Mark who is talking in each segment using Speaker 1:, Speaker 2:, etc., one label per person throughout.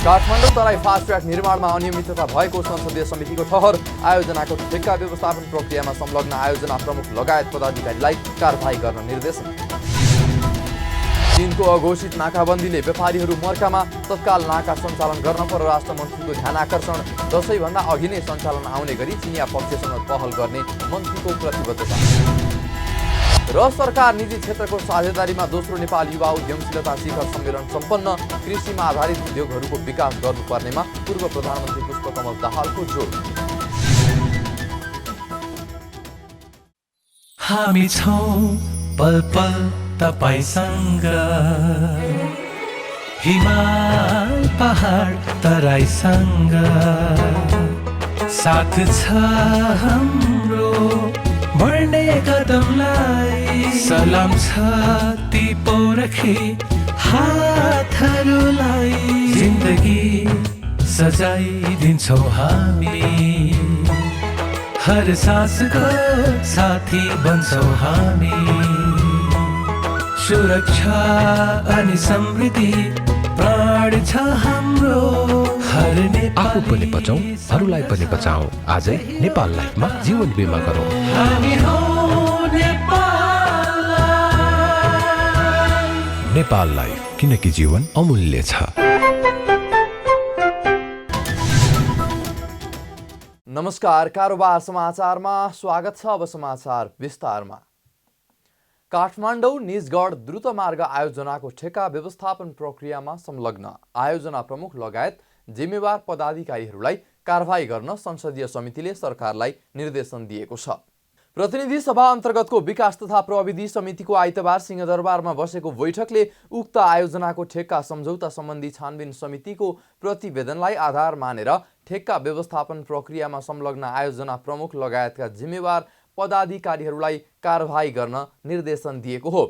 Speaker 1: Kathmandu Terai fast track निर्माणमा अनियमितता भएको संसदीय समितिको ठहर। आयोजनाको ठेक्का व्यवस्थापन प्रक्रियामा संलग्न आयोजना प्रमुख लगायत पदाधिकारीलाई कारबाही गर्न निर्देशन। चीनको अघोषित नाकाबन्दीले व्यापारीहरू मर्कामा, तत्काल नाका सञ्चालन गर्न परराष्ट्र मन्त्रीको ध्यान आकर्षण। दशैंभन्दा अघि नै सञ्चालन आउने गरी चिनिया पक्षसँग पहल गर्ने मन्त्रीको प्रतिबद्धता। र सरकार निजी क्षेत्रको साझेदारीमा दोस्रो नेपाल युवा उद्यमशीलता शिखर सम्मेलन सम्पन्न। कृषिमा आधारित उद्योगहरूको विकास गर्नुपर्नेमा पूर्व प्रधानमन्त्री पुष्पकमल दाहालको जोड।
Speaker 2: हामी छौं पल पल तपाईसँग, हिमाल पहाड तराईसँग, साथ छ हाम्रो बढ्ने कदमलाई। सलाम छ ती पोरखे हातहरूलाई, जिन्दगी सजाइदिन्छौँ हामी, हर सासको साथी बन्छौँ हामी। सुरक्षा अनि समृद्धि प्राण छ हाम्रो।
Speaker 3: आफू पनि बचौं, अरूलाई पनि बचाऊ। आजै नेपाल लाइफमा जीवन बिमा गरौँ।
Speaker 2: हामी हौ नेपाल लाइफ।
Speaker 3: नेपाल लाइफ, किनकि जीवन अमूल्य छ।
Speaker 1: नमस्कार, कारोबार समाचारमा स्वागत छ। अब समाचार विस्तारमा। काठमाडौँ निजगढ द्रुत मार्ग आयोजनाको ठेक्का व्यवस्थापन प्रक्रियामा संलग्न आयोजना प्रमुख लगायत जिम्मेवार पदाधिकारीहरूलाई कारबाही गर्न संसदीय समितिले सरकारलाई निर्देशन दिएको छ। प्रतिनिधि सभा अन्तर्गतको विकास तथा प्रविधि समितिको आइतबार सिंहदरबारमा बसेको बैठकले उक्त आयोजनाको ठेक्का सम्झौता सम्बन्धी छानबिन समितिको प्रतिवेदनलाई आधार मानेर ठेक्का व्यवस्थापन प्रक्रियामा संलग्न आयोजना प्रमुख लगायतका जिम्मेवार पदाधिकारीहरूलाई कारबाही गर्न निर्देशन दिएको हो।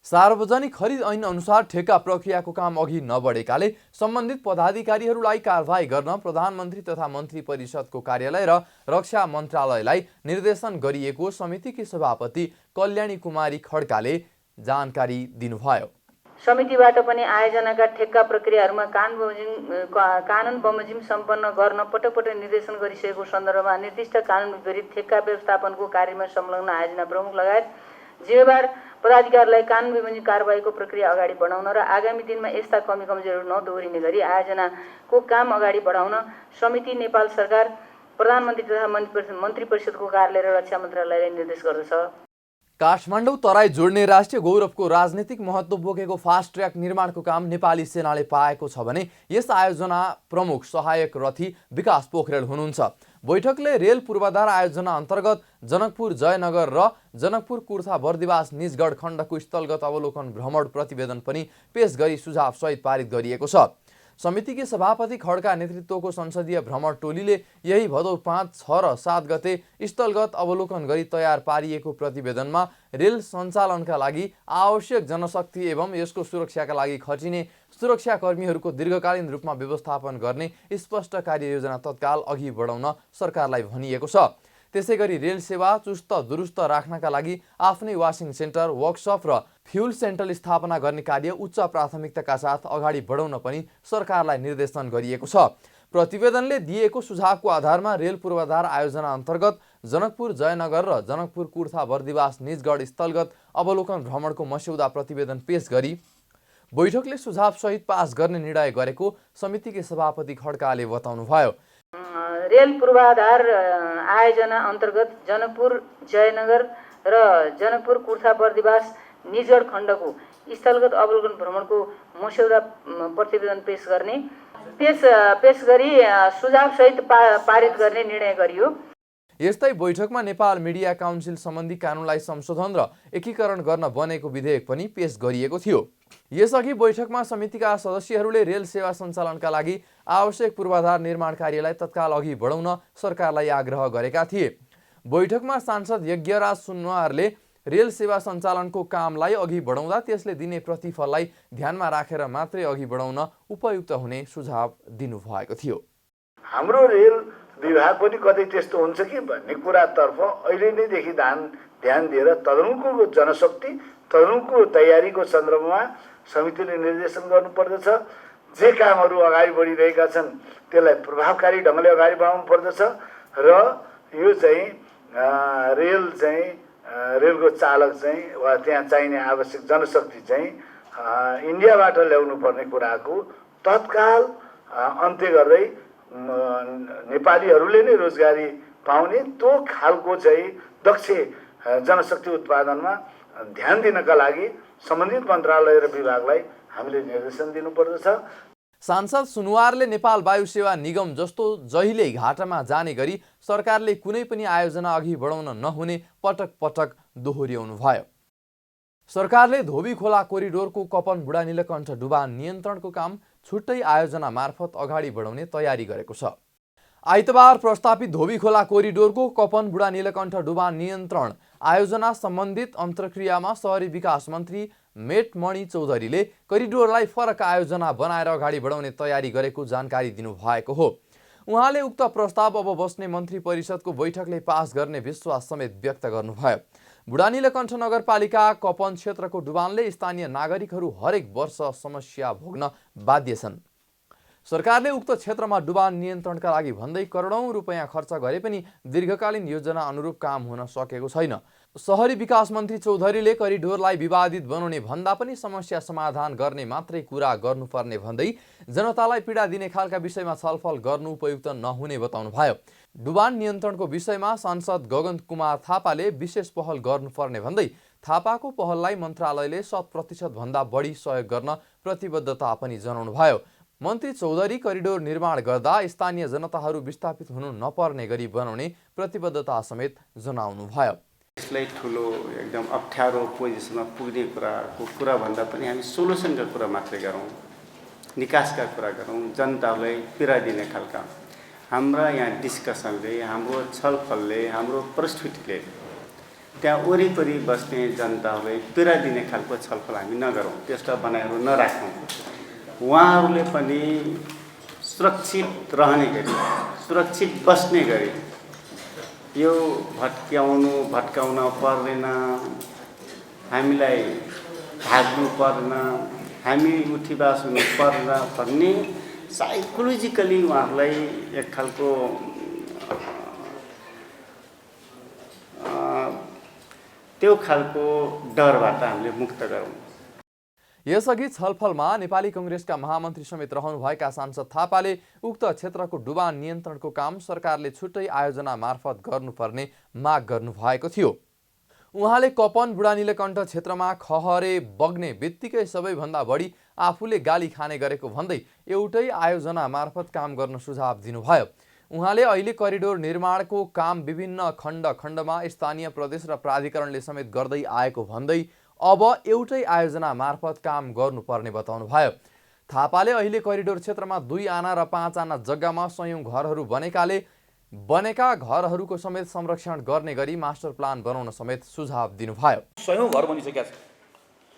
Speaker 1: सार्वजनिक खरिद ऐन अनुसार ठेक्का प्रक्रियाको काम अघि नबढेकाले सम्बन्धित पदाधिकारीहरूलाई कारबाही गर्न प्रधानमन्त्री तथा मन्त्री परिषदको कार्यालय र रक्षा मन्त्रालयलाई निर्देशन गरिएको समितिकी सभापति कल्याणी कुमारी खड्काले जानकारी दिनुभयो।
Speaker 4: समितिबाट पनि आयोजनाका ठेक्का प्रक्रियाहरूमा कानुन बमोजिम सम्पन्न गर्न पटक पटक निर्देशन गरिसकेको सन्दर्भमा निर्दिष्ट कानुन विपरीत ठेक्का व्यवस्थापनको कार्यमा संलग्न आयोजना प्रमुख लगायत जिम्मेवार पदाधिकारीलाई कानुन बमोजिम कारबाहीको प्रक्रिया अगाडि बढाउन र आगामी दिनमा यस्ता कमी कमजोरीहरू नदोहोरिने गरी आयोजनाको काम अगाडि बढाउन समिति नेपाल सरकार, प्रधानमन्त्री तथा मन्त्री परिषदको कार्यालय र रक्षा मन्त्रालयलाई निर्देश गर्दछ।
Speaker 1: काठमाडौँ तराई जोड्ने राष्ट्रिय गौरवको राजनीतिक महत्त्व बोकेको फास्ट ट्र्याक निर्माणको काम नेपाली सेनाले पाएको छ भने यस आयोजना प्रमुख सहायक रथी विकास पोखरेल हुनुहुन्छ। बैठकले रेल पूर्वाधार आयोजना अन्तर्गत जनकपुर जयनगर र जनकपुर कुर्था बर्दिवास निजगढ खण्डको स्थलगत अवलोकन भ्रमण प्रतिवेदन पनि पेश गरी सुझाव सहित पारित गरिएको छ। समितिकी सभापति खड्का नेतृत्वको संसदीय भ्रमण टोलीले यही भदौ 5, 6 र 7 गते स्थलगत अवलोकन गरी तयार पारिएको प्रतिवेदनमा रेल सञ्चालनका लागि आवश्यक जनशक्ति एवं यसको सुरक्षाका लागि खटिने सुरक्षाकर्मीहरूको दीर्घकालीन रूपमा व्यवस्थापन गर्ने स्पष्ट कार्ययोजना तत्काल अघि बढाउन सरकारलाई भनिएको छ। त्यसैगरी रेल सेवा चुस्त दुरुस्त राख्नका लागि आफ्नै वासिङ सेन्टर, वर्कसप र फ्युल सेन्टर स्थापना गर्ने कार्य उच्च प्राथमिकताका साथ अगाडि बढाउन पनि सरकारलाई निर्देशन गरिएको छ। प्रतिवेदनले दिएको सुझावको आधारमा रेल पूर्वाधार आयोजना अन्तर्गत जनकपुर जयनगर र जनकपुर कुर्था बर्दिवास निजगढ स्थलगत अवलोकन भ्रमणको मस्यौदा प्रतिवेदन पेश गरी बैठकले सुझाव सहित पास गर्ने निर्णय गरेको समितिकी सभापति खड्काले बताउनुभयो।
Speaker 4: रेल पूर्वाधार आयोजना अन्तर्गत जनकपुर जयनगर र जनकपुर कुर्था बर्दिवास निजगढ खण्डको स्थलगत अवलोकन भ्रमणको मस्यौदा प्रतिवेदन पेश गरी सुझाव सहित पारित गर्ने निर्णय गरियो।
Speaker 1: यस्तै बैठकमा नेपाल मिडिया काउन्सिल सम्बन्धी कानुनलाई संशोधन र एकीकरण गर्न बनेको विधेयक पनि पेश गरिएको थियो। यसअघि बैठकमा समितिका सदस्यहरूले रेल सेवा सञ्चालनका लागि आवश्यक पूर्वाधार निर्माण कार्यलाई तत्काल अघि बढाउन सरकारलाई आग्रह गरेका थिए। बैठकमा सांसद यज्ञराज सुनवारले रेल सेवा सञ्चालनको कामलाई अघि बढाउँदा त्यसले दिने प्रतिफललाई ध्यानमा राखेर मात्रै अघि बढाउन उपयुक्त हुने सुझाव दिनुभएको थियो।
Speaker 5: हाम्रो रेल विभाग पनि कतै त्यस्तो हुन्छ कि भन्ने कुरातर्फ अहिले नैदेखि ध्यान दिएर तदनुकूल जनशक्ति, तदनुकूल तयारीको सन्दर्भमा समितिले निर्देशन गर्नुपर्दछ। जे कामहरू अगाडि बढिरहेका छन् त्यसलाई प्रभावकारी ढङ्गले अगाडि बढाउनु पर्दछ र यो चाहिँ रेलको चालक चाहिँ वा त्यहाँ चाहिने आवश्यक जनशक्ति चाहिँ इन्डियाबाट ल्याउनु पर्ने कुराको तत्काल अन्त्य गर्दै नेपालीहरूले नै रोजगारी पाउने त्यो खालको चाहिँ दक्ष जनशक्ति उत्पादनमा ध्यान दिनका लागि सम्बन्धित मन्त्रालय र विभागलाई हामीले निर्देशन दिनुपर्दछ।
Speaker 1: सांसद सुनुवारले नेपाल वायु सेवा निगम जस्तो जहिल्यै घाटामा जाने गरी सरकारले कुनै पनि आयोजना अघि बढाउन नहुने पटक पटक दोहोर्याउनु भयो। सरकारले धोबी खोला कोरिडोरको कपन बुढा नीलकण्ठ डुबान नियन्त्रणको काम छुट्टै आयोजना मार्फत अगाडि बढाउने तयारी गरेको छ। आइतबार प्रस्तावित धोबी खोला कोरिडोरको कपन बुढा नीलकण्ठ डुबान नियन्त्रण आयोजना सम्बन्धित अन्तर्क्रियामा शहरी विकास मन्त्री मेटमणि चौधरीले कोरिडोरलाई फरक आयोजना बनाएर अगाडि बढाउने तयारी गरेको जानकारी दिनुभएको हो। उहाँले उक्त प्रस्ताव अब बस्ने मन्त्री परिषदको बैठकले पास गर्ने विश्वास समेत व्यक्त गर्नुभयो। बुढा नीलकण्ठ नगरपालिका कपन क्षेत्रको डुबानले स्थानीय नागरिकहरू हरेक वर्ष समस्या भोग्न बाध्य छन्। सरकारले उक्त क्षेत्रमा डुबान नियन्त्रणका लागि भन्दै करोडौं रुपैयाँ खर्च गरे पनि दीर्घकालीन योजना अनुरूप काम हुन सकेको छैन। शहरी विकास मन्त्री चौधरीले कोरिडोरलाई विवादित बनाउने भन्दा पनि समस्या समाधान गर्ने मात्रै कुरा गर्नुपर्ने भन्दै जनतालाई पीडा दिने खालका विषयमा छलफल गर्नु उपयुक्त नहुने बताउनुभयो। डुबान नियन्त्रणको विषयमा सांसद गगन कुमार थापाले विशेष पहल गर्नुपर्ने भन्दै थापाको पहललाई मन्त्रालयले 100% भन्दा बढी सहयोग गर्न प्रतिबद्धता पनि जनाउनुभयो। मन्त्री चौधरी कोरिडोर निर्माण गर्दा स्थानीय जनताहरू विस्थापित हुनु नपर्ने गरी बनाउने प्रतिबद्धता समेत जनाउनुभयो।
Speaker 6: यसलाई ठुलो एकदम अप्ठ्यारो पोजिसनमा पुग्ने कुरा भन्दा पनि हामी सोलुसनका कुरा मात्रै गरौँ, निकासका कुरा गरौँ, जनतालाई पीडा दिने खालका हाम्रा यहाँ डिस्कसनले, हाम्रो छलफलले, हाम्रो प्रस्तुतिले त्यहाँ वरिपरि बस्ने जनतालाई पीडा दिने खालको छलफल हामी नगरौँ, त्यस्ता बनाइहरू नराखौँ। उहाँहरूले पनि सुरक्षित रहने गरी, सुरक्षित बस्ने गरी यो भट्काउन पर्दैन, हामीलाई भाग्नु पर्दैन, हामी उठीबास हुनु पर्दैन भन्ने साइकोलोजिकली उहाँहरूलाई एक खालको त्यो खालको डरबाट हामीले मुक्त गरौँ।
Speaker 1: यसअघि छलफलमा नेपाली कांग्रेसका महामन्त्री समेत रहनुभएका सांसद थापाले उक्त क्षेत्रको डुबान नियन्त्रणको काम सरकारले छुट्टै आयोजना मार्फत गर्नुपर्ने माग गर्नुभएको थियो। उहाँले कपन बुढा नीलकण्ठ क्षेत्रमा खहरे बग्ने बित्तिकै सबैभन्दा बढी आफूले गाली खाने गरेको भन्दै एउटै आयोजना मार्फत काम गर्न सुझाव दिनुभयो। उहाँले अहिले कोरिडोर निर्माणको काम विभिन्न खण्डमा स्थानीय प्रदेश र प्राधिकरणले समेत गर्दै आएको भन्दै अब एउटै आयोजना मार्फत काम गर्नुपर्ने बताउनुभयो। थापाले अहिले कोरिडोर क्षेत्रमा 2 आना र 5 आना जग्गामा सयौं घरहरू बनेका घरहरूको समेत संरक्षण गर्ने गरी मास्टर प्लान बनाउन समेत सुझाव दिनुभयो।
Speaker 7: सयौं घर बनिसकेका छ,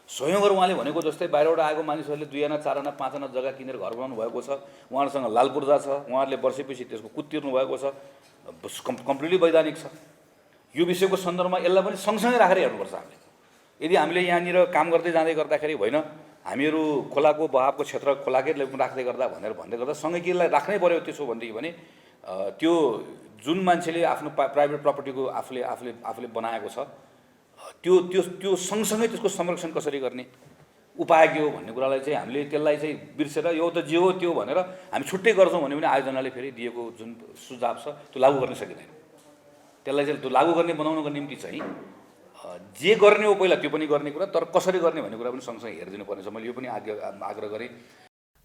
Speaker 7: सयौं घर उहाँले भनेको जस्तै बाहिरबाट आएको मानिसहरूले 2 आना 4 आना 5 आना जग्गा किनेर घर बनाउनु भएको छ। उहाँहरूसँग लाल पूर्जा छ, उहाँहरूले वर्षेपछि त्यसको कुतिर्नु भएको छ, कम्प्लिटली वैधानिक छ। यो विषयको सन्दर्भमा यसलाई पनि सँगसँगै राखेर हेर्नुपर्छ। यदि हामीले यहाँनिर काम गर्दाखेरि होइन हामीहरू खोलाको बहावको क्षेत्र खोलाकै राख्दै गर्दा भन्दै गर्दा सँगै केलाई राख्नै पर्यो। त्यसो भनेदेखि भने त्यो जुन मान्छेले आफ्नो प्राइभेट प्रपर्टीको आफूले बनाएको छ त्यो सँगसँगै त्यसको संरक्षण कसरी गर्ने उपाय के हो भन्ने कुरालाई चाहिँ हामीले त्यसलाई चाहिँ बिर्सेर यो त जे हो त्यो भनेर हामी छुट्टै गर्छौँ भने पनि आयोजनाले फेरि दिएको जुन सुझाव छ त्यो लागू गर्न सकिँदैन। त्यसलाई चाहिँ त्यो लागू गर्ने बनाउनको निम्ति चाहिँ जे गर्ने हो पहिला त्यो पनि गर्ने कुरा, तर कसरी गर्ने भन्ने कुरा पनि सँगसँगै हेरिदिनु पर्नेछ। मैले यो पनि आग्रह गरेँ।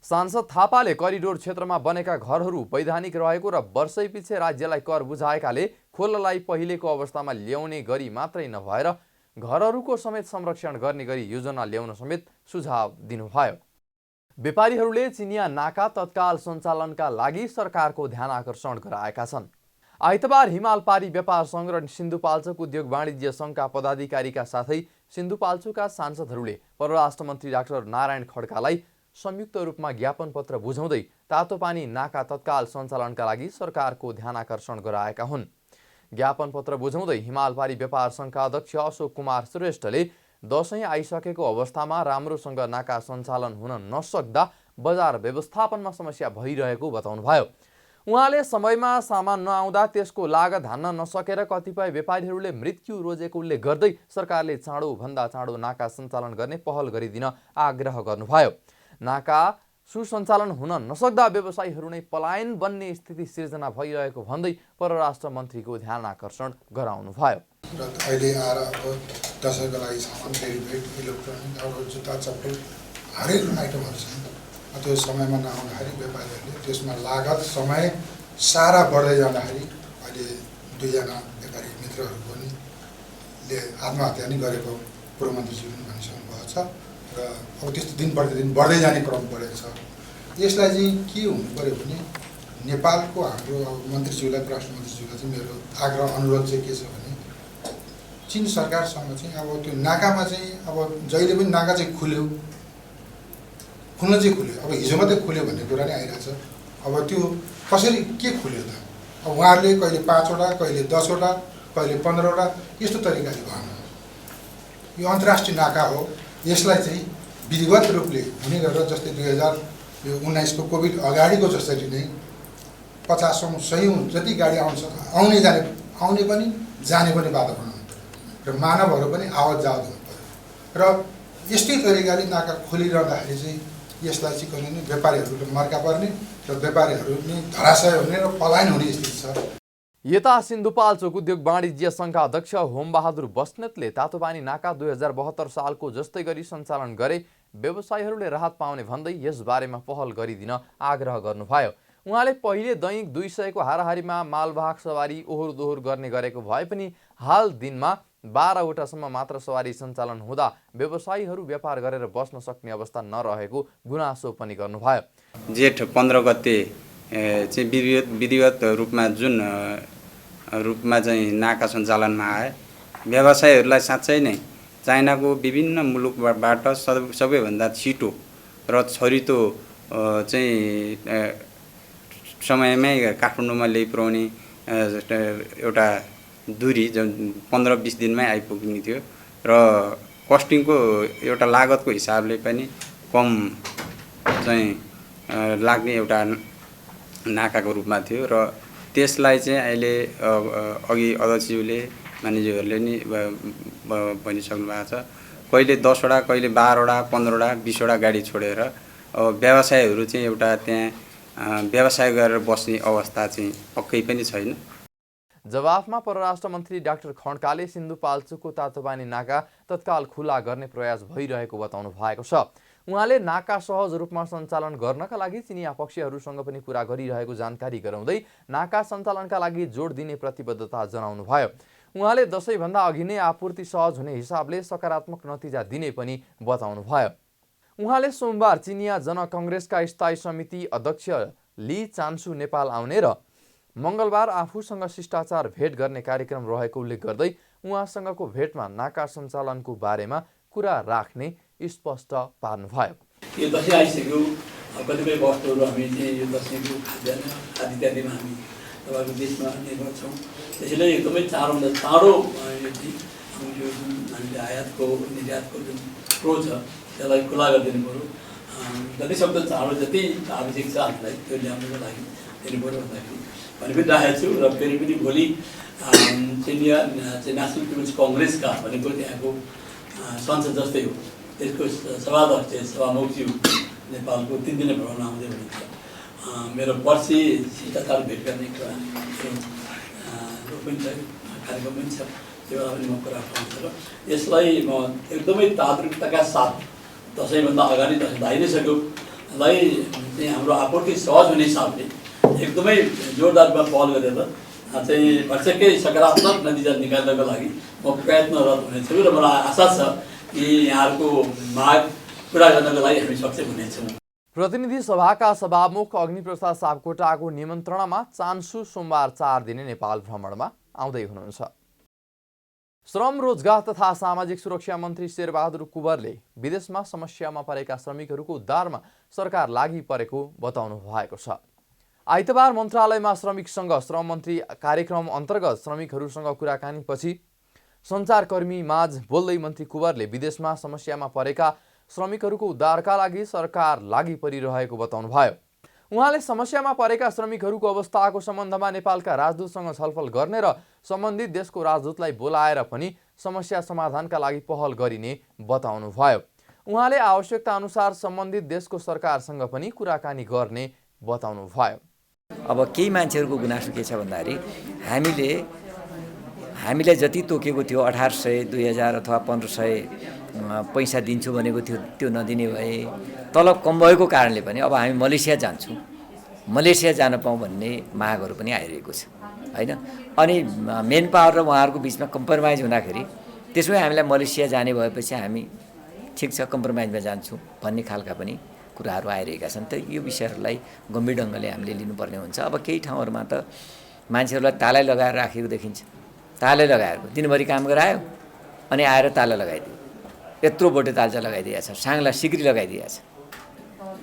Speaker 1: सांसद थापाले कोरिडोर क्षेत्रमा बनेका घरहरू वैधानिक रहेको र वर्षैपछि राज्यलाई कर बुझाएकाले खोलालाई पहिलेको अवस्थामा ल्याउने गरी मात्रै नभएर घरहरूको समेत संरक्षण गर्ने गरी योजना ल्याउन समेत सुझाव दिनुभयो। व्यापारीहरूले चिनिया नाका तत्काल सञ्चालनका लागि सरकारको ध्यान आकर्षण गराएका छन्। आइतबार हिमालपारी व्यापार सङ्घ र सिन्धुपाल्चोक उद्योग वाणिज्य सङ्घका पदाधिकारीका साथै सिन्धुपाल्चोकका सांसदहरूले परराष्ट्र मन्त्री डाक्टर नारायण खड्कालाई संयुक्त रूपमा ज्ञापन पत्र बुझाउँदै तातोपानी नाका तत्काल सञ्चालनका लागि सरकारको ध्यान आकर्षण गराएका हुन्। ज्ञापन पत्र बुझाउँदै हिमालपारी व्यापार सङ्घका अध्यक्ष अशोक कुमार श्रेष्ठले दशैं आइसकेको अवस्थामा राम्रोसँग नाका सञ्चालन हुन नसक्दा बजार व्यवस्थापनमा समस्या भइरहेको बताउनुभयो। उहाँले समयमा सामान नआउँदा त्यसको लागत हान्न नसकेर कतिपय व्यापारीहरूले मृत्यु रोजेको उल्लेख गर्दै सरकारले चाँडोभन्दा चाँडो नाका सञ्चालन गर्ने पहल गरिदिन आग्रह गर्नुभयो। नाका सुसञ्चालन हुन नसक्दा व्यवसायीहरू नै पलायन बन्ने स्थिति सिर्जना भइरहेको भन्दै परराष्ट्र मन्त्रीको ध्यान आकर्षण गराउनुभयो।
Speaker 8: र अहिले आएर अब दसैँको लागि सामान डेलिभरी इलेक्ट्रोनिक अरू जुत्ता चप्पल हरेक आइटमहरू छन्। त्यो समयमा नआउँदाखेरि व्यापारीहरूले त्यसमा लागत समय सारा बढ्दै जाँदाखेरि अहिले 2 जना व्यापारी मित्रहरू पनि आत्महत्या नि गरेको पूर्व मन्त्रीज्यू पनि भनिसक्नु भएको छ र अब त्यस्तो दिन प्रतिदिन बढ्दै जाने क्रम बढेको छ। यसलाई चाहिँ के हुनु पऱ्यो भने नेपालको हाम्रो मन्त्रीज्यूलाई परराष्ट्र मन्त्रीज्यूलाई चाहिँ मेरो आग्रह अनुरोध चाहिँ के छ भने चीन सरकारसँग चाहिँ अब त्यो नाकामा चाहिँ अब जहिले पनि नाका चाहिँ खुल्न चाहिँ खुल्यो। अब हिजो मात्रै खुल्यो भन्ने कुरा नै आइरहेको छ। अब त्यो कसरी के खुल्यो त? अब उहाँहरूले कहिले 5 वटा, कहिले 10 वटा, कहिले 15 वटा यस्तो तरिकाले भन्नु। यो अन्तर्राष्ट्रिय नाका हो। यसलाई चाहिँ विधिवत रूपले हुने गरेर जस्तै 2019 को कोभिड अगाडिको जसरी नै 50औं 100औं जति गाडी आउने पनि जाने पनि वातावरण हुनु पर्यो र मानवहरू पनि आवत जावत हुनु पर्यो। र यस्तै तरिकाले नाका खोलिरहँदाखेरि चाहिँ यसलाई चाहिँ कहिले व्यापारीहरूले मर्का पर्ने र व्यापारीहरू नै धराशय हुने र पलायन हुने स्थिति छ।
Speaker 1: यता सिन्धुपाल्चोक उद्योग वाणिज्य सङ्घका अध्यक्ष होमबहादुर बस्नेतले तातोपानी नाका 2072 सालको जस्तै गरी सञ्चालन गरे व्यवसायीहरूले राहत पाउने भन्दै यस बारेमा पहल गरिदिन आग्रह गर्नुभयो। उहाँले पहिले दैनिक 200 को हाराहारीमा मालवाहक सवारी ओहोर दोहोर गर्ने गरेको भए पनि हाल दिनमा 12 वटासम्म मात्र सवारी सञ्चालन हुँदा व्यवसायीहरू व्यापार गरेर बस्न सक्ने अवस्था नरहेको गुनासो पनि गर्नुभयो।
Speaker 9: जेठ 15 गते चाहिँ विधिवत रूपमा जुन रूपमा चाहिँ नाका सञ्चालनमा आए व्यवसायीहरूलाई साँच्चै नै चाइनाको विभिन्न मुलुकबाट सबैभन्दा छिटो र छरितो चाहिँ समयमै काठमाडौँमा ल्याइपुर्याउने एउटा दूरी जुन 15-20 दिनमै आइपुग्ने थियो र कस्टिङको एउटा लागतको हिसाबले पनि कम चाहिँ लाग्ने एउटा नाकाको रूपमा थियो र त्यसलाई चाहिँ अहिले अघि अध्यक्षज्यूले मानिसहरूले नि भनिसक्नु भएको छ। कहिले 10 वटा, कहिले 12 वटा, 15 वटा, 20 वटा गाडी छोडेर व्यवसायीहरू चाहिँ एउटा त्यहाँ व्यवसाय गरेर बस्ने अवस्था चाहिँ पक्कै पनि छैन।
Speaker 1: जवाफमा परराष्ट्र मन्त्री डाक्टर खड्काले सिन्धुपाल्चोकको तातोपानी नाका तत्काल खुला गर्ने प्रयास भइरहेको बताउनु भएको छ। उहाँले नाका सहज रूपमा सञ्चालन गर्नका लागि चिनिया पक्षहरूसँग पनि कुरा गरिरहेको जानकारी गराउँदै नाका सञ्चालनका लागि जोड दिने प्रतिबद्धता जनाउनुभयो। उहाँले दशैंभन्दा अघि नै आपूर्ति सहज हुने हिसाबले सकारात्मक नतिजा दिने पनि बताउनुभयो। उहाँले सोमबार चिनिया जनकङ्ग्रेसका स्थायी समिति अध्यक्ष ली चान्सु नेपाल आउने र मङ्गलबार आफूसँग शिष्टाचार भेट गर्ने कार्यक्रम रहेको उल्लेख गर्दै उहाँसँगको भेटमा नाका सञ्चालनको बारेमा कुरा राख्ने स्पष्ट पार्नुभयो।
Speaker 10: यो दसैँ आइसक्यो, कतिपय वस्तुहरू हामी चाहिँ यो दसैँको खाद्यान्न आदि इत्यादिमा हामी तपाईँको देशमा निर्भर छौँ। त्यसैले एकदमै चाँडो यो चाहिँ यो जुन हामीले आयातको निर्यातको जुन फ्लो छ त्यसलाई खुला गरिदिनु पऱ्यो। जतिसक्दो चाँडो जति आवश्यक छ हामीलाई त्यो ल्याउनुको लागि दिनु पऱ्यो भन्दाखेरि भनि पनि राखेको छु। र फेरि पनि भोलि चिनिया चाहिँ नेसनल पिपुल्स कङ्ग्रेसका भनेको त्यहाँको संसद जस्तै हो, त्यसको सभाध्यक्ष सभामुखज्यू नेपालको 3 दिने भ्रमण आउँदै हुनुहुन्छ। मेरो पर्सि शिष्टाचार भेट गर्ने कुरा पनि छ, कार्यक्रम पनि छ, त्यो बेला पनि म कुरा पाउँछु। र यसलाई म एकदमै तात्विकताका साथ दसैँभन्दा अगाडि दसैँ आइ नै सक्योलाई चाहिँ हाम्रो आपूर्ति सहज हुने हिसाबले एकदमै जोरदार रूपमा पहल गरेर चाहिँ भरसक्कै सकारात्मक नतिजा निकाल्नको लागि म प्रयत्नरत हुनेछु र मलाई आशा छ कि यहाँहरूको माग पुरा गर्नको लागि हामी सक्षम हुनेछौँ।
Speaker 1: प्रतिनिधि सभाका सभामुख अग्निप्रसाद सापकोटाको निमन्त्रणामा चान्सु सोमबार 4 दिने नेपाल भ्रमणमा आउँदै हुनुहुन्छ। श्रम रोजगार तथा सामाजिक सुरक्षा मन्त्री शेरबहादुर कुँवरले विदेशमा समस्यामा परेका श्रमिकहरूको उद्धारमा सरकार लागि परेको बताउनु भएको छ। आइतबार मन्त्रालयमा श्रमिकसँग श्रम मन्त्री कार्यक्रम अन्तर्गत श्रमिकहरूसँग कुराकानीपछि सञ्चारकर्मी माझ बोल्दै मन्त्री कुँवरले विदेशमा समस्यामा परेका श्रमिकहरूको उद्धारका लागि सरकार लागि परिरहेको बताउनुभयो। उहाँले समस्यामा परेका श्रमिकहरूको अवस्थाको सम्बन्धमा नेपालका राजदूतसँग छलफल गर्ने र सम्बन्धित देशको राजदूतलाई बोलाएर पनि समस्या समाधानका लागि पहल गरिने बताउनुभयो। उहाँले आवश्यकता अनुसार सम्बन्धित देशको सरकारसँग पनि कुराकानी गर्ने बताउनुभयो।
Speaker 11: अब केही मान्छेहरूको गुनासो के छ भन्दाखेरि हामीले जति तोकेको थियो 1800, 2000 अथवा 1500 पैसा दिन्छु भनेको थियो, त्यो नदिने भए, तलब कम भएको कारणले पनि अब हामी मलेसिया जान्छौँ, मलेसिया जान पाऊँ भन्ने मागहरू पनि आइरहेको छ हैन। अनि मेन पावर र उहाँहरूको बिचमा कम्प्रोमाइज हुँदाखेरि त्यसमै हामीलाई मलेसिया जाने भएपछि हामी ठिक छ कम्प्रोमाइजमा जान्छौँ भन्ने खालका पनि कुराहरू आइरहेका छन्। त यो विषयहरूलाई गम्भीर ढङ्गले हामीले लिनुपर्ने हुन्छ। अब केही ठाउँहरूमा त मान्छेहरूलाई ताला लगाएर राखेको देखिन्छ, ताला लगाएको दिनभरि काम गरायो अनि आएर ताला लगाइदियो, यत्रो बोटे तालचा लगाइदिएको छ, साङ्ला सिक्री लगाइदिएको छ।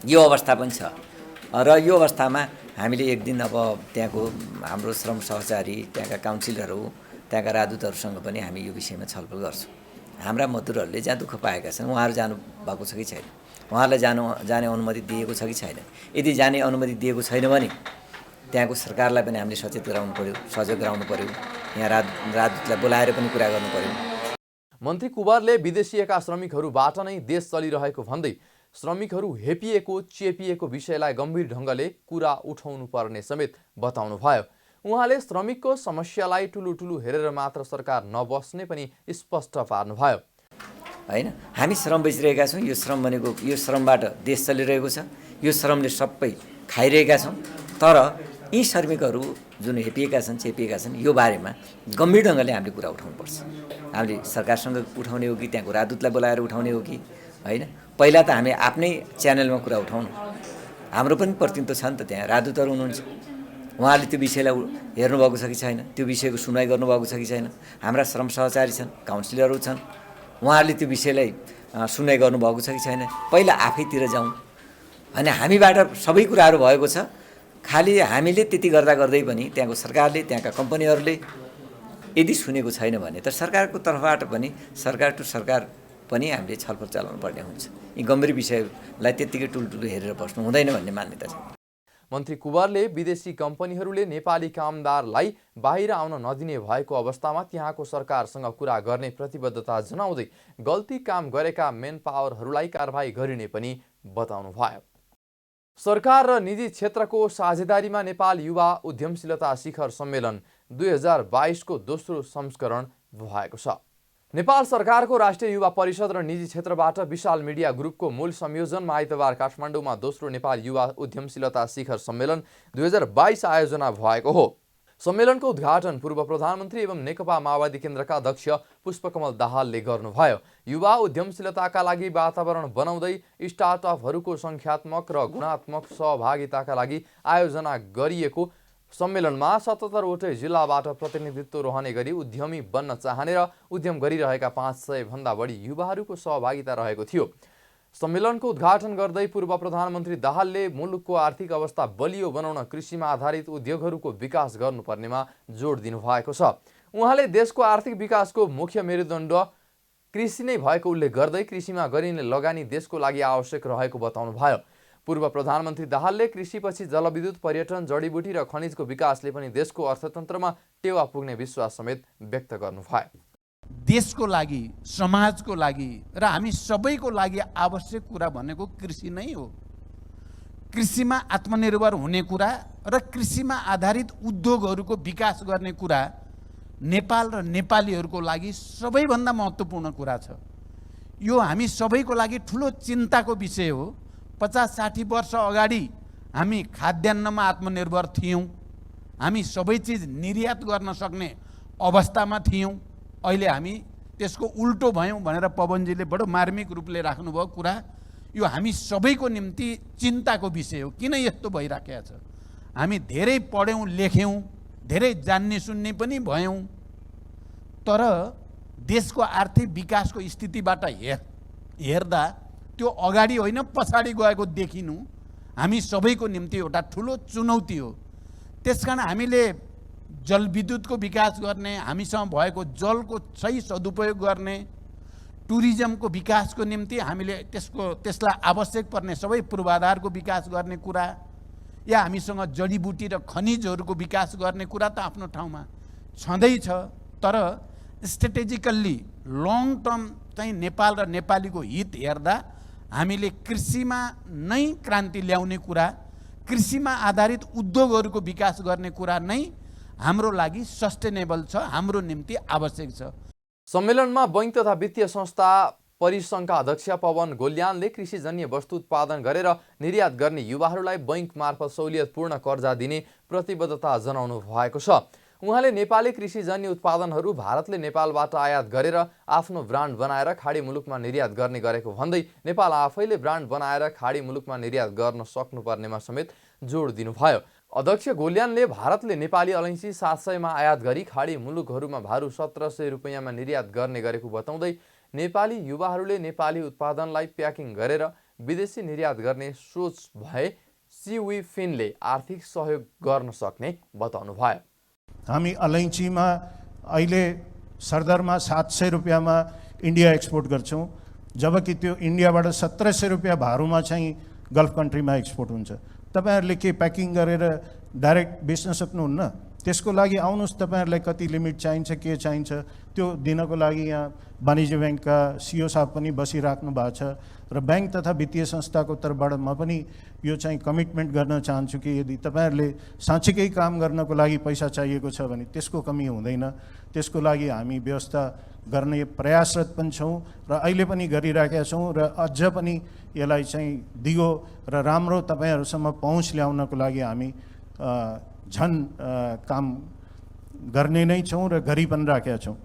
Speaker 11: यो अवस्था पनि छ र यो अवस्थामा हामीले एक दिन अब त्यहाँको हाम्रो श्रम सहचारी, त्यहाँका काउन्सिलरहरू, त्यहाँका राजदूतहरूसँग पनि हामी यो विषयमा छलफल गर्छौँ। हाम्रा मजदुरहरूले जहाँ दुःख पाएका छन् उहाँहरू जानुभएको छ कि छैन, उहाँहरूलाई जाने अनुमति दिएको छ कि छैन। यदि जाने अनुमति दिएको छैन भने त्यहाँको सरकारलाई पनि हामीले सचेत गराउनु पर्यो, सजग गराउनु पर्यो, यहाँ राजदूतलाई बोलाएर पनि कुरा गर्नु पर्यो।
Speaker 1: मन्त्री कुँवरले विदेशिएका श्रमिकहरूबाट नै देश चलिरहेको भन्दै श्रमिकहरू हेपिएको चेपिएको विषयलाई गम्भीर ढङ्गले कुरा उठाउनु पर्ने समेत बताउनुभयो। उहाँले श्रमिकको समस्यालाई ठुलो हेरेर मात्र सरकार नबस्ने पनि स्पष्ट पार्नुभयो।
Speaker 11: हैन, हामी श्रम बेचिरहेका छौँ, यो श्रम भनेको यो श्रमबाट देश चलिरहेको छ, यो श्रमले सबै खाइरहेका छौँ। तर यी श्रमिकहरू जुन हेपिएका छन्, चेपिएका छन्, यो बारेमा गम्भीर ढङ्गले हामीले कुरा उठाउनुपर्छ। हामीले सरकारसँग उठाउने हो कि त्यहाँको राजदूतलाई बोलाएर उठाउने हो कि हैन। पहिला त हामी आफ्नै च्यानलमा कुरा उठाउनु, हाम्रो पनि प्रतिनिधित्व छ नि त, त्यहाँ राजदूतहरू हुनुहुन्छ, उहाँहरूले त्यो विषयलाई हेर्नुभएको छ कि छैन, त्यो विषयको सुनवाई गर्नुभएको छ कि छैन। हाम्रा श्रम सहचारी छन्, काउन्सिलरहरू छन्, उहाँहरूले त्यो विषयलाई सुनवाई गर्नुभएको छ कि छैन। पहिला आफैतिर जाउँ अनि हामीबाट सबै कुराहरू भएको छ, खालि हामीले त्यति गर्दै पनि त्यहाँको सरकारले, त्यहाँका कम्पनीहरूले यदि सुनेको छैन भने त सरकारको तर्फबाट पनि सरकार टु सरकार पनि हामीले छलफल चलाउनु पर्ने हुन्छ। यी गम्भीर विषयलाई त्यत्तिकै टुलटुलो हेरेर बस्नु हुँदैन भन्ने मान्यता छ।
Speaker 1: मन्त्री कुँवरले विदेशी कम्पनीहरूले नेपाली कामदारलाई बाहिर आउन नदिने भएको अवस्थामा त्यहाँको सरकारसँग कुरा गर्ने प्रतिबद्धता जनाउँदै गल्ती काम गरेका मेन पावरहरूलाई कारबाही गरिने पनि बताउनुभयो। सरकार र निजी क्षेत्रको साझेदारीमा नेपाल युवा उद्यमशीलता शिखर सम्मेलन 2022 को दोस्रो संस्करण भएको छ। नेपाल सरकारको राष्ट्रिय युवा परिषद र निजी क्षेत्रबाट विशाल मिडिया ग्रुपको मूल संयोजनमा आइतबार काठमाडौँमा दोस्रो नेपाल युवा उद्यमशीलता शिखर सम्मेलन 2022 आयोजना भएको हो। सम्मेलनको उद्घाटन पूर्व प्रधानमन्त्री एवं नेकपा माओवादी केन्द्रका अध्यक्ष पुष्पकमल दाहालले गर्नुभयो। युवा उद्यमशीलताका लागि वातावरण बनाउँदै स्टार्टअपहरूको संख्यात्मक र गुणात्मक सहभागिताका लागि आयोजना गरिएको सम्मेलनमा 77 वटै जिल्लाबाट प्रतिनिधित्व रहने गरी उद्यमी बन्न चाहने र उद्यम गरिरहेका 500 भन्दा बढी युवाहरूको सहभागिता रहेको थियो। सम्मेलनको उद्घाटन गर्दै पूर्व प्रधानमन्त्री दाहालले मुलुकको आर्थिक अवस्था बलियो बनाउन कृषिमा आधारित उद्योगहरूको विकास गर्नुपर्नेमा जोड दिनुभएको छ। उहाँले देशको आर्थिक विकासको मुख्य मेरुदण्ड कृषि नै भएको उल्लेख गर्दै कृषिमा गरिने लगानी देशको लागि आवश्यक रहेको बताउनुभयो। पूर्व प्रधानमन्त्री दाहालले कृषिपछि जलविद्युत, पर्यटन, जडीबुटी र खनिजको विकासले पनि देशको अर्थतन्त्रमा टेवा पुग्ने विश्वास समेत व्यक्त गर्नुभयो।
Speaker 12: देशको लागि, समाजको लागि र हामी सबैको लागि आवश्यक कुरा भनेको कृषि नै हो। कृषिमा आत्मनिर्भर हुने कुरा र कृषिमा आधारित उद्योगहरूको विकास गर्ने कुरा नेपाल र नेपालीहरूको लागि सबैभन्दा महत्त्वपूर्ण कुरा छ। यो हामी सबैको लागि ठुलो चिन्ताको विषय हो। 50-60 वर्ष अगाडि हामी खाद्यान्नमा आत्मनिर्भर थियौँ, हामी सबै चिज निर्यात गर्न सक्ने अवस्थामा थियौँ। अहिले हामी त्यसको उल्टो भयौँ भनेर पवनजीले बडो मार्मिक रूपले राख्नुभयो कुरा। यो हामी सबैको निम्ति चिन्ताको विषय हो। किन यस्तो भइराखेको छ? हामी धेरै पढ्यौँ, लेख्यौँ, धेरै जान्ने सुन्ने पनि भयौँ, तर देशको आर्थिक विकासको स्थितिबाट हेर्दा त्यो अगाडि होइन पछाडि गएको देखिनु हामी सबैको निम्ति एउटा ठुलो चुनौती हो। त्यसकारण हामीले जलविद्युतको विकास गर्ने, हामीसँग भएको जलको सही सदुपयोग गर्ने, टुरिज्मको विकासको निम्ति हामीले त्यसलाई आवश्यक पर्ने सबै पूर्वाधारको विकास गर्ने कुरा, या हामीसँग जडीबुटी र खनिजहरूको विकास गर्ने कुरा त आफ्नो ठाउँमा छँदैछ, तर स्ट्रेटेजिकल्ली लङ टर्म चाहिँ नेपाल र नेपालीको हित हेर्दा हामीले कृषिमा नै क्रान्ति ल्याउने कुरा, कृषिमा आधारित उद्योगहरूको विकास गर्ने कुरा नै हाम्रो लागि सस्टेनेबल छ, हाम्रो निम्ति आवश्यक छ।
Speaker 1: सम्मेलनमा बैंक तथा वित्तीय संस्था परिसङ्घका अध्यक्ष पवन गोल्यानले कृषिजन्य वस्तु उत्पादन गरेर निर्यात गर्ने युवाहरूलाई बैंक मार्फत सहुलियतपूर्ण कर्जा दिने प्रतिबद्धता जनाउनु भएको छ। उहाँले नेपाली कृषिजन्य उत्पादनहरू भारतले नेपालबाट आयात गरेर आफ्नो ब्रान्ड बनाएर खाडी मुलुकमा निर्यात गर्ने गरेको भन्दै नेपाल आफैले ब्रान्ड बनाएर खाडी मुलुकमा निर्यात गर्न सक्नुपर्नेमा समेत जोड दिनुभयो। अध्यक्ष गोल्यानले भारतले नेपाली अलैँची 700मा आयात गरी खाडी मुलुकहरूमा भारू 1700 रुपैयाँमा निर्यात गर्ने गरेको बताउँदै नेपाली युवाहरूले नेपाली उत्पादनलाई प्याकिङ गरेर विदेशी निर्यात गर्ने सोच भए सिवी फिनले आर्थिक सहयोग गर्न सक्ने बताउनुभयो।
Speaker 13: हामी अलैँचीमा अहिले सरदरमा 700 रुपियाँमा इन्डिया एक्सपोर्ट गर्छौँ, जबकि त्यो इन्डियाबाट 1700 रुपियाँ भारूमा चाहिँ गल्फ कन्ट्रीमा एक्सपोर्ट हुन्छ। तपाईहरुले के प्याकिङ गरेर डाइरेक्ट बेच्न सक्नुहुन्न? त्यसको लागि आउनुहोस्, तपाईहरुलाई कति लिमिट चाहिन्छ, के चाहिन्छ त्यो दिनको लागि यहाँ वाणिज्य ब्याङ्कका सिओ साहब पनि बसिराख्नु भएको छ र ब्याङ्क तथा वित्तीय संस्थाको तर्फबाट म पनि यो चाहिँ कमिटमेन्ट गर्न चाहन्छु कि यदि तपाईहरुले साँच्चै काम गर्नको लागि पैसा चाहिएको छ भने त्यसको कमी हुँदैन। त्यसको लागि हामी व्यवस्था गर्ने प्रयासरत पनि छौँ र अहिले पनि गरिराखेका छौँ र अझ पनि यसलाई चाहिँ दिगो र राम्रो तपाईहरुसम्म पहुँच ल्याउनको लागि हामी झन काम गर्ने नै छौँ र गरि पनि राखेका छौँ।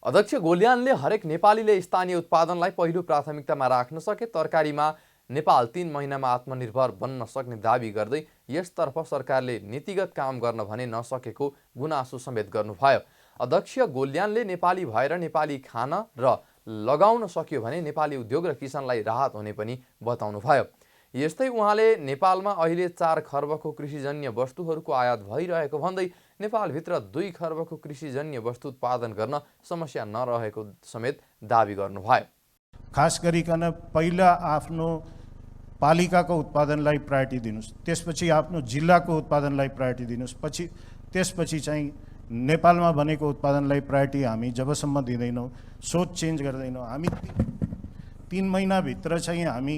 Speaker 1: अध्यक्ष गोल्यानले हरेक नेपालीले स्थानीय उत्पादनलाई पहिलो प्राथमिकतामा राख्न सके तरकारीमा नेपाल 3 महिनामा आत्मनिर्भर बन्न सक्ने दावी गर्दै यसतर्फ सरकारले नीतिगत काम गर्न भने नसकेको गुनासो समेत गर्नुभयो। अध्यक्ष गोल्यानले नेपाली भएर नेपाली खान र लगाउन सक्यो भने नेपाली उद्योग र किसानलाई राहत हुने पनि बताउनुभयो। यस्तै उहाँले नेपालमा अहिले 4 खर्बको कृषिजन्य वस्तुहरूको आयात भइरहेको भन्दै नेपालभित्र 2 खर्बको कृषिजन्य वस्तु उत्पादन गर्न समस्या नरहेको समेत दावी गर्नुभयो।
Speaker 13: खास गरिकन पहिला आफ्नो पालिकाको उत्पादनलाई प्रायोरिटी दिनुस्, त्यसपछि आफ्नो जिल्लाको उत्पादनलाई प्रायोरिटी दिनुस्, त्यसपछि चाहिँ नेपालमा बनेको उत्पादनलाई प्रायोरिटी हामी जबसम्म दिँदैनौँ, सोच चेन्ज गर्दैनौँ। हामी 3 महिनाभित्र चाहिँ हामी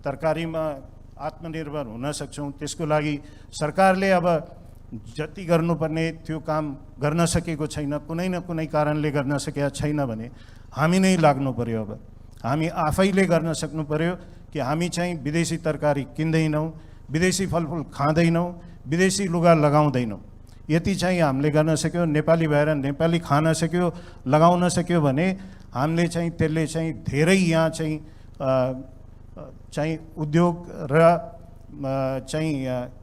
Speaker 13: तरकारीमा आत्मनिर्भर हुन सक्छौँ। त्यसको लागि सरकारले अब जति गर्नुपर्ने त्यो काम गर्न सकेको छैन, कुनै न कुनै कारणले गर्न सकेका छैन भने हामी नै लाग्नु पर्यो। अब हामी आफैले गर्न सक्नु पर्यो कि हामी चाहिँ विदेशी तरकारी किन्दैनौँ, विदेशी फलफुल खाँदैनौँ, विदेशी लुगा लगाउँदैनौँ। यति चाहिँ हामीले गर्न सक्यो, नेपाली भएर नेपाली खान सक्यो, लगाउन सक्यो भने हामीले चाहिँ त्यसले चाहिँ धेरै यहाँ चाहिँ उद्योग र चाहिँ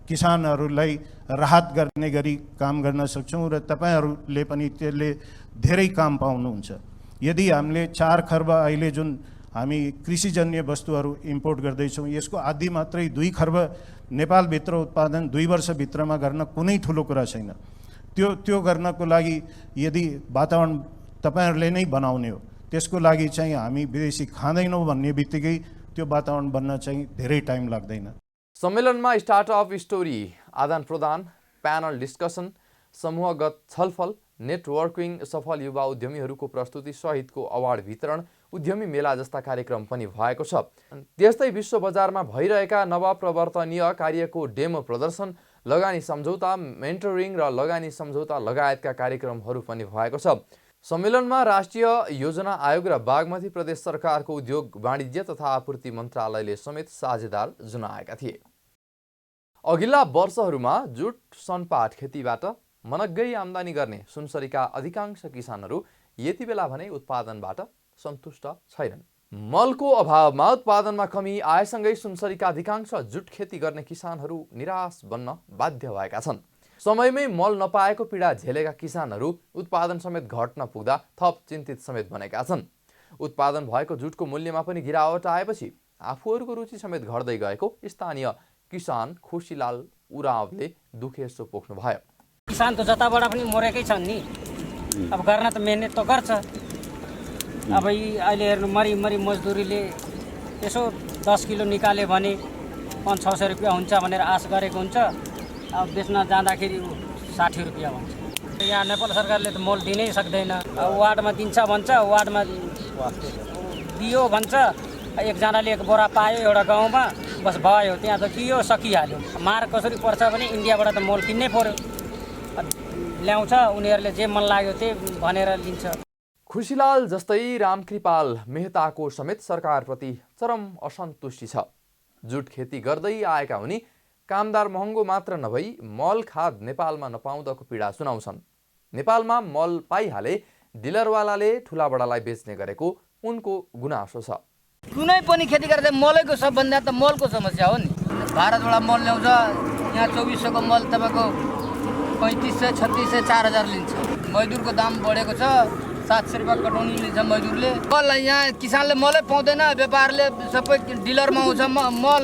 Speaker 13: किसानहरूलाई राहत गर्ने गरी काम गर्न सक्छौँ र तपाईहरुले पनि त्यसले धेरै काम पाउनुहुन्छ। यदि हामीले 4 खर्ब अहिले जुन हामी कृषिजन्य वस्तुहरू इम्पोर्ट गर्दैछौँ, यसको आधी मात्रै 2 खर्ब नेपालभित्र उत्पादन 2 वर्षभित्रमा गर्न कुनै ठुलो कुरा छैन। त्यो गर्नको लागि यदि वातावरण तपाईहरुले नै बनाउने हो, त्यसको लागि चाहिँ हामी विदेशी खाँदैनौँ भन्ने बित्तिकै त्यो वातावरण बन्न चाहिँ धेरै टाइम लाग्दैन।
Speaker 1: सम्मेलनमा स्टार्टअप स्टोरी आदान प्रदान, प्यानल डिस्कसन, समूहगत छलफल, नेटवर्किङ, सफल युवा उद्यमीहरूको प्रस्तुति सहितको अवार्ड वितरण, उद्यमी मेला जस्ता कार्यक्रम पनि भएको छ। त्यस्तै विश्व बजारमा भइरहेका नवप्रवर्तनीय कार्यको डेमो प्रदर्शन, लगानी सम्झौता, मेन्टरिङ र लगानी सम्झौता लगायतका कार्यक्रमहरू पनि भएको छ। सम्मेलनमा राष्ट्रिय योजना आयोग र बागमती प्रदेश सरकारको उद्योग वाणिज्य तथा आपूर्ति मन्त्रालयले समेत साझेदार जनाएका थिए। अघिल्ला वर्षहरूमा जुट सनपाट खेतीबाट मनग्गै आम्दानी गर्ने सुनसरीका अधिकांश किसानहरू यति बेला भने उत्पादनबाट सन्तुष्ट छैनन्। मलको अभावमा उत्पादनमा कमी आएसँगै सुनसरीका अधिकांश जुट खेती गर्ने किसानहरू निराश बन्न बाध्य भएका छन्। समयमै मल नपाएको पीडा झेलेका किसानहरू उत्पादन समेत घट्न पुग्दा थप चिन्तित समेत बनेका छन्। उत्पादन भएको जुटको मूल्यमा पनि गिरावट आएपछि आफूहरूको रुचि समेत घट्दै गएको स्थानीय किसान खुसीलाल उरावले दुखेसो पोख्नुभयो।
Speaker 14: किसान त जताबाट पनि मरेकै छन् नि, अब गर्न त मेहनत त गर्छ, अब यी अहिले हेर्नु मरी मजदुरीले यसो 10 किलो निकाल्यो भने 500-600 रुपियाँ हुन्छ भनेर आश गरेको हुन्छ। अब बेच्न जाँदाखेरि 60 रुपियाँ भन्छ। यहाँ नेपाल सरकारले त मोल दिनै सक्दैन। अब वार्डमा दिन्छ भन्छ, वार्डमा दियो भन्छ, एकजनाले 1 बोरा पायो एउटा गाउँमा, बस भयो, त्यहाँ त दियो सकिहाल्यो। मार कसरी पर्छ भने इन्डियाबाट त मोल किन्नै पर्यो, ल्याउँछ, उनीहरूले जे मन लाग्यो त्यही भनेर लिन्छ।
Speaker 1: खुसीलाल जस्तै रामकृपाल मेहताको समेत सरकारप्रति चरम असन्तुष्टि छ। जुट खेती गर्दै आएका उनी कामदार महँगो मात्र नभई मल खाद नेपालमा नपाउँदाको पीडा सुनाउँछन्। नेपालमा मल पाइहाले डिलरवालाले ठुलाबडालाई बेच्ने गरेको उनको गुनासो छ।
Speaker 15: कुनै पनि खेती गर्दा मलैको सबभन्दा त मलको समस्या हो नि। भारतबाट मल ल्याउँछ, यहाँ 2400 को मल तपाईँको 3500, 3600, 4000 लिन्छ। मजदुरको दाम बढेको छ, 700 रुपियाँ कटौनी लिन्छ मजदुरले। मल यहाँ किसानले मलै पाउँदैन, व्यापारले सबै डिलरमा आउँछ मल,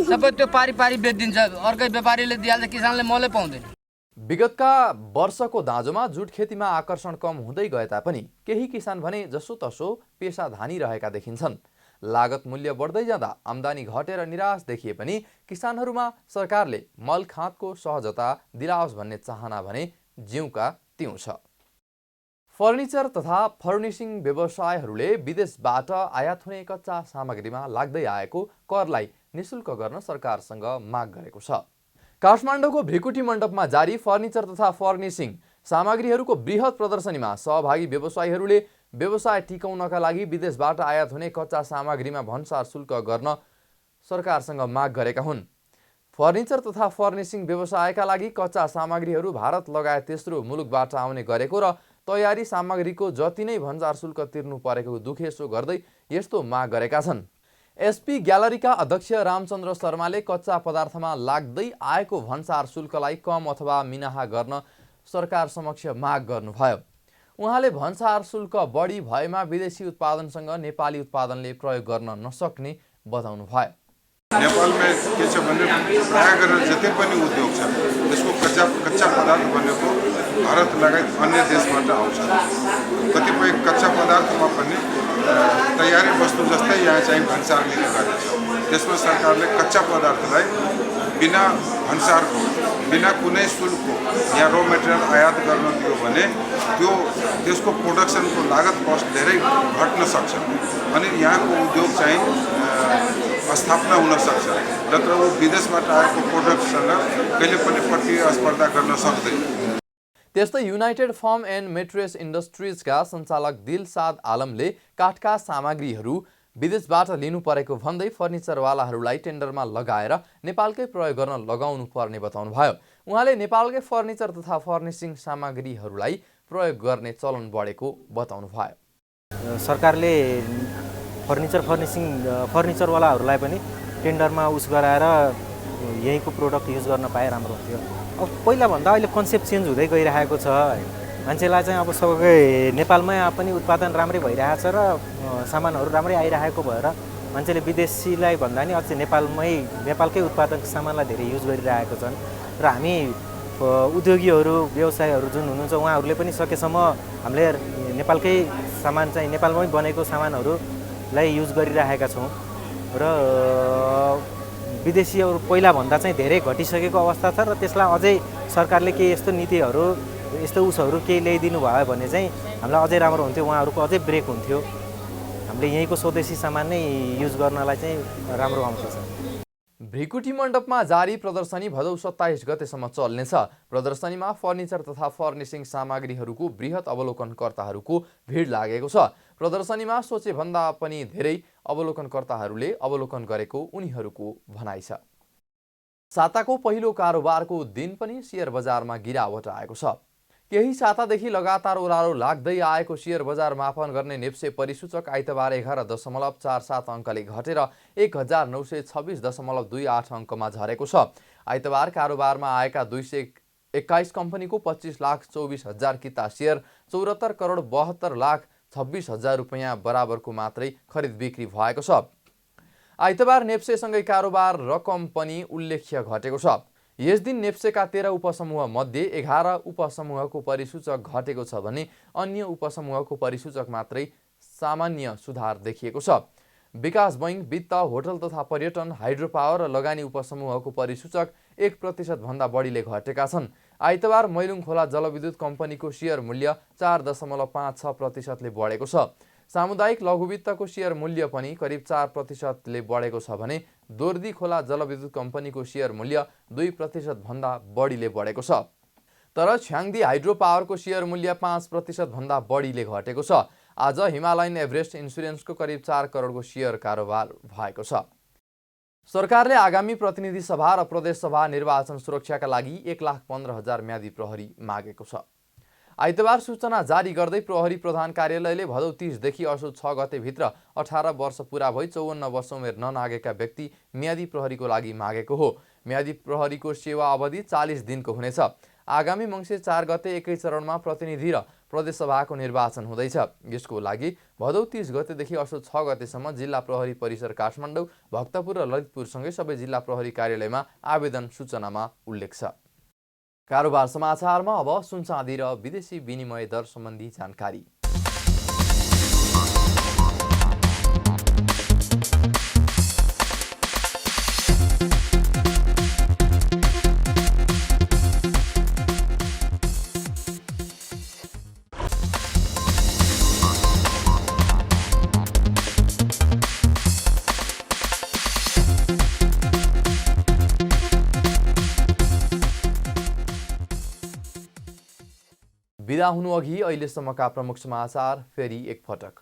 Speaker 15: सबै त्यो पारी बेचिदिन्छ, अर्कै व्यापारीले दिइहाल्छ, किसानले मलै पाउँदैन।
Speaker 1: विगतका वर्षको दाँजोमा जुट खेतीमा आकर्षण कम हुँदै गए तापनि केही किसान भने जसोतसो पेसा धानिरहेका देखिन्छन्। लागत मूल्य बढ्दै जाँदा आम्दानी घटेर निराश देखिए पनि किसानहरूमा सरकारले मल खादको सहजता दिलाओस् भन्ने चाहना भने ज्यूका त्यों छ। फर्निचर तथा फर्निसिङ व्यवसायहरूले विदेशबाट आयात हुने कच्चा सामग्रीमा लाग्दै आएको करलाई निशुल्क गर्न सरकारसँग माग गरेको छ। काठमाडौँको भृकुटी मण्डपमा जारी फर्निचर तथा फर्निसिङ सामग्रीहरूको बृहत प्रदर्शनीमा सहभागी व्यवसायीहरूले व्यवसाय टिकाउनका लागि विदेशबाट आयात हुने कच्चा सामग्रीमा भन्सार शुल्क गर्न सरकारसँग माग गरेका हुन्। फर्निचर तथा फर्निसिङ व्यवसायका लागि कच्चा सामग्रीहरू भारत लगायत तेस्रो मुलुकबाट आउने गरेको र तयारी सामग्रीको जति नै भन्सार शुल्क तिर्नु परेको दुखेसो गर्दै यस्तो माग गरेका छन्। एसपी ग्यालरीका अध्यक्ष रामचन्द्र शर्माले कच्चा पदार्थमा लाग्दै आएको भन्सार शुल्कलाई कम अथवा मिनाहा गर्न सरकार समक्ष माग गर्नुभयो। उहाँले भन्सार शुल्क बढी भएमा विदेशी उत्पादनसँग नेपाली उत्पादनले प्रयोग गर्न नसक्ने बताउनु भयो।
Speaker 16: नेपालमा के छ भने प्राय गरेर जति पनि उद्योग छ त्यसको कच्चा पदार्थ बनेको भारत लगायत अन्य देशबाट आउँछ। कतिपय कच्चा पदार्थमा पनि तयारी वस्तु जस्तै यहाँ चाहिँ भन्सार लिने गरिन्छ। त्यसमा सरकारले कच्चा पदार्थलाई बिना भन्सारको, बिना कुनै शुल्कको यहाँ र मेटेरियल आयात गर्न दियो भने त्यसको प्रोडक्सनको लागत कस्ट धेरै घट्न सक्छ अनि यहाँको उद्योग चाहिँ स्थापना हुन सक्छ। नत्र वो विदेशबाट आएको प्रोडक्टसँग कहिले पनि प्रतिस्पर्धा गर्न सक्दैन।
Speaker 1: त्यस्तै युनाइटेड फर्म एन्ड मेट्रेस इन्डस्ट्रिजका सञ्चालक दिलसाद आलमले काठका सामग्रीहरू विदेशबाट लिनु परेको भन्दै फर्निचरवालाहरूलाई टेन्डरमा लगाएर नेपालकै प्रयोग गर्न लगाउनु पर्ने बताउनुभयो। उहाँले नेपालकै फर्निचर तथा फर्निसिङ सामग्रीहरूलाई प्रयोग गर्ने चलन बढेको बताउनुभयो।
Speaker 17: सरकारले फर्निचरवालाहरूलाई पनि टेन्डरमा गराएर यहीँको प्रोडक्ट युज गर्न पाए राम्रो हुन्थ्यो। अब पहिलाभन्दा अहिले कन्सेप्ट चेन्ज हुँदै गइरहेको छ। मान्छेलाई चाहिँ अब सबै नेपालमै पनि उत्पादन राम्रै भइरहेछ र सामानहरू राम्रै आइरहेको भएर मान्छेले विदेशीलाई भन्दा नि अझै नेपालकै उत्पादक सामानलाई धेरै युज गरिरहेको छन् र हामी उद्योगीहरू व्यवसायहरू जुन हुनुहुन्छ उहाँहरूले पनि सकेसम्म हामीले नेपालकै सामान चाहिँ नेपालमै बनेको सामानहरूलाई युज गरिरहेका छौँ र विदेशीहरू पहिलाभन्दा चाहिँ धेरै घटिसकेको अवस्था छ र त्यसलाई अझै सरकारले केही यस्तो नीतिहरू यस्तो उसहरू केही ल्याइदिनु भयो भने चाहिँ हामीलाई अझै राम्रो हुन्थ्यो, उहाँहरूको अझै ब्रेक हुन्थ्यो। हामीले यहीँको स्वदेशी सामान नै युज गर्नलाई चाहिँ राम्रो आउँछ।
Speaker 1: भृकुटी मण्डपमा जारी प्रदर्शनी भदौ 27 गतेसम्म चल्नेछ। प्रदर्शनीमा फर्निचर तथा फर्निसिङ सामग्रीहरूको बृहत अवलोकनकर्ताहरूको भिड लागेको छ। प्रदर्शनीमा सोचे भन्दा पनि धेरै अवलोकनकर्ताहरूले अवलोकन गरेको उनीहरूको भनाइ छ। साताको पहिलो कारोबारको दिन पनि शेयर बजारमा गिरावट आएको छ। केही सातादेखि लगातार ओह्रालो लाग्दै आएको शेयर बजार मापन गर्ने नेप्से परिसूचक आइतबार 11.47 अङ्कले घटेर 1926.28 अङ्कमा झरेको छ। आइतबार कारोबारमा आएका 221 कम्पनीको 25,24,000 किता शेयर 74 करोड 72,26,000 रुपैयाँ बराबरको मात्रै खरिद बिक्री भएको छ। आइतबार नेप्सेसँगै कारोबार रकम पनि उल्लेख्य घटेको छ। यस दिन नेप्सेका 13 उपसमूह मध्ये 11 उपसमूहको परिसूचक घटेको छ भने अन्य उपसमूहको परिसूचक मात्रै सामान्य सुधार देखिएको छ। विकास बैंक, वित्त, होटल तथा पर्यटन, हाइड्रो पावर र लगानी उपसमूहको परिसूचक 1% भन्दा बढीले घटेका छन्। आइतबार मैलुङ खोला जलविद्युत कम्पनीको शेयर मूल्य 4.56% ले बढेको छ। सामुदायिक लघुवित्तको शेयर मूल्य पनि करिब 4% ले बढेको छ भने दोर्दी खोला जलविद्युत कम्पनीको शेयर मूल्य 2% भन्दा बढीले बढेको छ। तर छ्याङदी हाइड्रो पावरको शेयर मूल्य 5% भन्दा बढीले घटेको छ। आज हिमालयन एभरेस्ट इन्सुरेन्सको करिब 4 करोडको शेयर कारोबार भएको छ। सरकारले आगामी प्रतिनिधि सभा र प्रदेश सभा निर्वाचन सुरक्षाका लागि 1,15,000 म्यादी प्रहरी मागेको छ। आइतबार सूचना जारी गर्दै प्रहरी प्रधान कार्यालयले भदौ 30 देखि असोज 6 गते भित्र 18 वर्ष पूरा भई 54 वर्ष उमेर ननागेका व्यक्ति म्यादी प्रहरीको लागि मागेको हो। म्यादी प्रहरीको सेवा अवधि 40 दिनको हुनेछ। आगामी मङ्सिर 4 गते एकै चरणमा प्रतिनिधि र प्रदेश सभाको निर्वाचन हुँदैछ। यसको लागि भदौ 30 गतेदेखि असोज 6 गतेसम्म जिल्ला प्रहरी परिसर काठमाडौँ, भक्तपुर र ललितपुरसँगै सबै जिल्ला प्रहरी कार्यालयमा आवेदन सूचनामा उल्लेख छ। कारोबार समाचारमा अब सुन चाँदी र विदेशी विनिमय दर सम्बन्धी जानकारी। बिदा हुनुअघि अहिलेसम्मका प्रमुख समाचार फेरि एकपटक।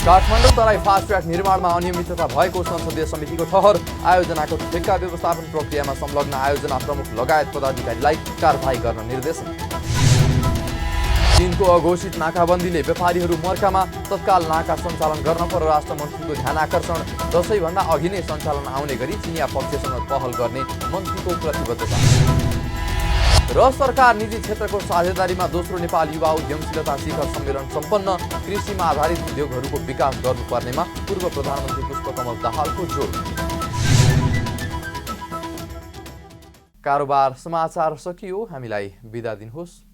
Speaker 1: काठमाडौँ तराई फास्ट ट्र्याक निर्माणमा अनियमितता भएको संसदीय समितिको ठहर। आयोजनाको ठेक्का व्यवस्थापन प्रक्रियामा संलग्न आयोजना प्रमुख लगायत पदाधिकारीलाई कारबाही गर्न निर्देशन। चीनको अघोषित नाकाबन्दीले व्यापारीहरू मर्कामा, तत्काल नाका सञ्चालन गर्न परराष्ट्र मन्त्रीको ध्यान आकर्षण। दशैंभन्दा अघि नै सञ्चालन आउने गरी चिनिया पक्षसँग पहल गर्ने मन्त्रीको प्रतिबद्धता। र सरकार निजी क्षेत्रको साझेदारीमा दोस्रो नेपाल युवा उद्यमशीलता शिखर सम्मेलन सम्पन्न। कृषिमा आधारित उद्योगहरूको विकास गर्नुपर्नेमा पूर्व प्रधानमन्त्री पुष्पकमल दाहालको जोड। कारोबार समाचार सकियो। हामीलाई बिदा दिनुहोस्।